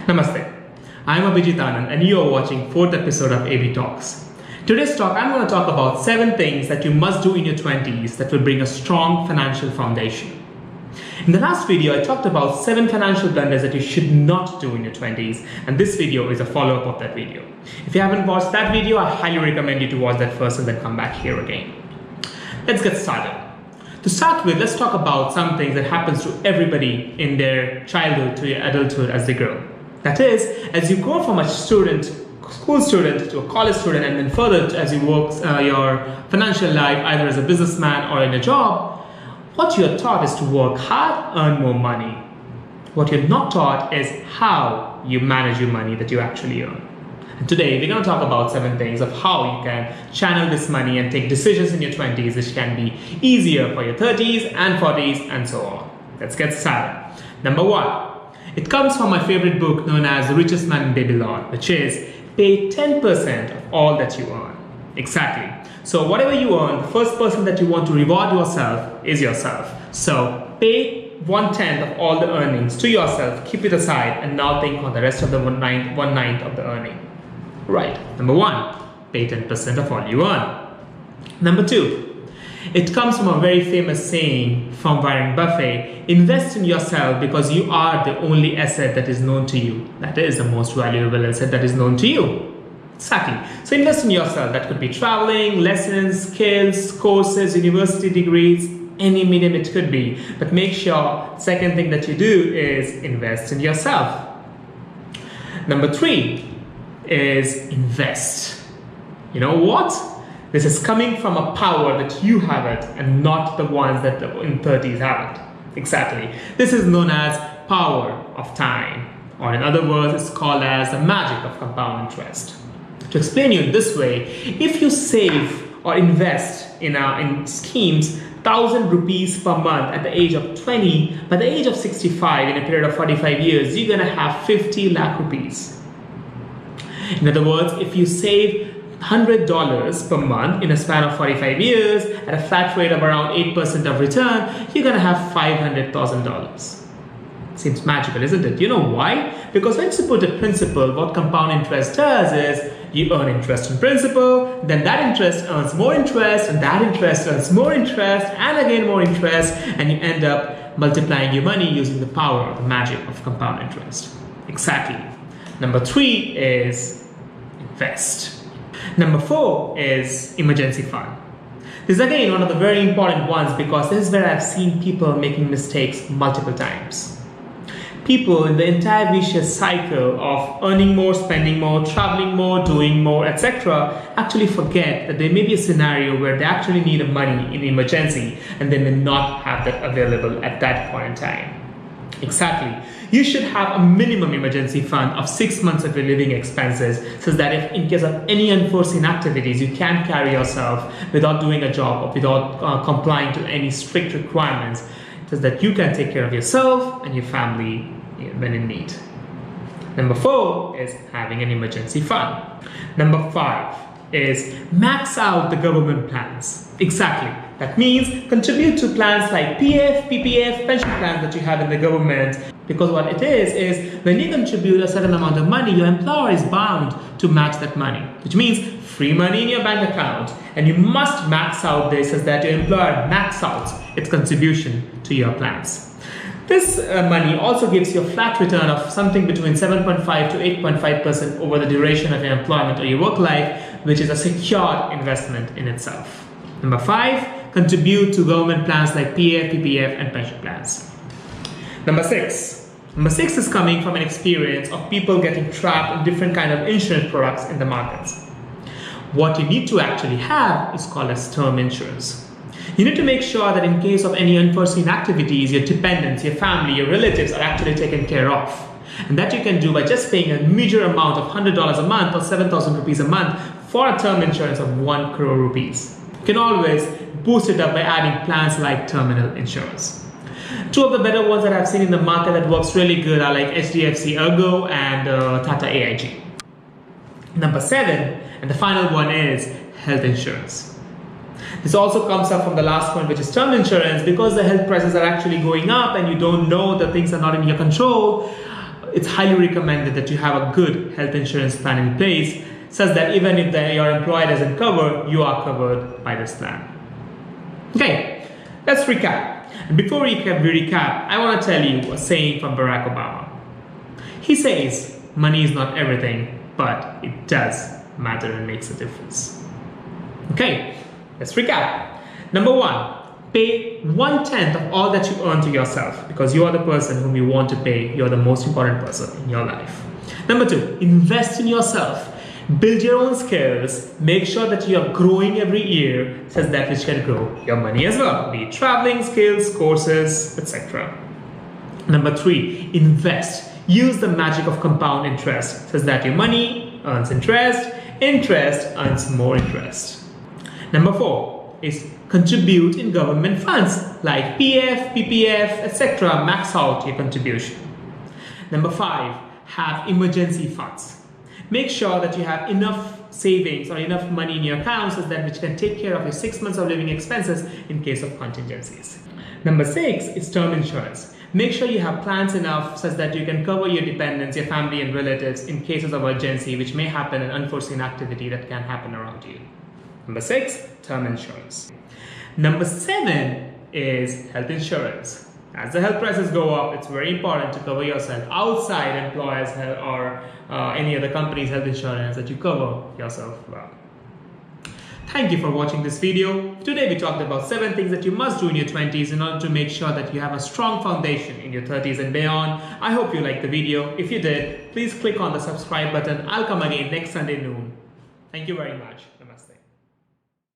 Namaste, I'm Abhijeet and you are watching 4th episode of AB Talks. Today's talk, I'm going to talk about 7 things that you must do in your 20s that will bring a strong financial foundation. In the last video, I talked about 7 financial blunders that you should not do in your 20s, and this video is a follow-up of that video. If you haven't watched that video, I highly recommend you to watch that first and then come back here again. Let's get started. To start with, let's talk about some things that happens to everybody in their childhood to adulthood as they grow. That is, as you go from a school student to a college student, and then further as you work your financial life, either as a businessman or in a job, what you are taught is to work hard, earn more money. What you're not taught is how you manage your money that you actually earn. And today, we're going to talk about 7 things of how you can channel this money and take decisions in your 20s, which can be easier for your 30s and 40s and so on. Let's get started. Number 1. It comes from my favorite book known as The Richest Man in Babylon, which is pay 10% of all that you earn. Exactly. So whatever you earn, the first person that you want to reward yourself is yourself. So pay 1/10 of all the earnings to yourself, keep it aside, and now think on the rest of the 1/9 of the earning. Right. Number 1, pay 10% of all you earn. Number 2, it comes from a very famous saying from Warren Buffett: invest in yourself because you are the only asset that is known to you. That is the most valuable asset that is known to you. Exactly. So invest in yourself. That could be traveling, lessons, skills, courses, university degrees, any medium it could be. But make sure, second thing that you do is invest in yourself. Number 3 is invest. You know what? This is coming from a power that you have it and not the ones that in 30s have it. Exactly. This is known as power of time, or in other words, it's called as the magic of compound interest. To explain you in this way, if you save or invest in schemes 1,000 rupees per month at the age of 20, by the age of 65, in a period of 45 years, you're going to have 50 lakh rupees. In other words, if you save $100 per month in a span of 45 years at a flat rate of around 8% of return, you're going to have $500,000. Seems magical, isn't it? You know why? Because once you put a principle, what compound interest does is you earn interest in principal, then that interest earns more interest, and that interest earns more interest, and again more interest, and you end up multiplying your money using the power, the magic of compound interest. Exactly. Number 3 is invest. Number 4 is emergency fund. This is again one of the very important ones because this is where I've seen people making mistakes multiple times. People in the entire vicious cycle of earning more, spending more, traveling more, doing more, etc. actually forget that there may be a scenario where they actually need money in emergency and they may not have that available at that point in time. Exactly. You should have a minimum emergency fund of 6 months of your living expenses so that if in case of any unforeseen activities, you can carry yourself without doing a job or without complying to any strict requirements, so that you can take care of yourself and your family when in need. Number 4 is having an emergency fund. Number 5 is max out the government plans. Exactly. That means contribute to plans like PF, PPF, pension plans that you have in the government. Because what it is when you contribute a certain amount of money, your employer is bound to match that money, which means free money in your bank account. And you must max out this so that your employer max out its contribution to your plans. This money also gives you a flat return of something between 7.5 to 8.5% over the duration of your employment or your work life, which is a secured investment in itself. Number 5, contribute to government plans like PF, PPF, and pension plans. Number 6. Number 6 is coming from an experience of people getting trapped in different kind of insurance products in the markets. What you need to actually have is called as term insurance. You need to make sure that in case of any unforeseen activities, your dependents, your family, your relatives are actually taken care of. And that you can do by just paying a major amount of $100 a month or 7,000 rupees a month for a term insurance of 1 crore rupees. You can always boost it up by adding plans like terminal insurance. 2 of the better ones that I've seen in the market that works really good are like HDFC Ergo and Tata AIG. Number 7, and the final one is health insurance. This also comes up from the last point, which is term insurance. Because the health prices are actually going up and you don't know that things are not in your control, it's highly recommended that you have a good health insurance plan in place, such that even if your employer doesn't cover, you are covered by this plan. Okay, let's recap. And before we recap, I want to tell you a saying from Barack Obama. He says, money is not everything, but it does matter and makes a difference. Okay, let's recap. Number 1, pay 1/10 of all that you earn to yourself, because you are the person whom you want to pay. You're the most important person in your life. Number 2, invest in yourself. Build your own skills. Make sure that you are growing every year, such that which can grow your money as well, be it traveling, skills, courses, etc. Number 3, invest. Use the magic of compound interest, such that your money earns interest, interest earns more interest. Number 4 is contribute in government funds like PF, PPF, etc. Max out your contribution. Number 5, have emergency funds. Make sure that you have enough savings or enough money in your accounts so that which can take care of your 6 months of living expenses in case of contingencies. Number 6 is term insurance. Make sure you have plans enough such that you can cover your dependents, your family and relatives in cases of urgency, which may happen, an unforeseen activity that can happen around you. Number 6, term insurance. Number 7 is health insurance. As the health prices go up, it's very important to cover yourself outside employers' or any other company's health insurance, that you cover yourself well. Thank you for watching this video. Today we talked about 7 things that you must do in your 20s in order to make sure that you have a strong foundation in your 30s and beyond. I hope you liked the video. If you did, please click on the subscribe button. I'll come again next Sunday noon. Thank you very much.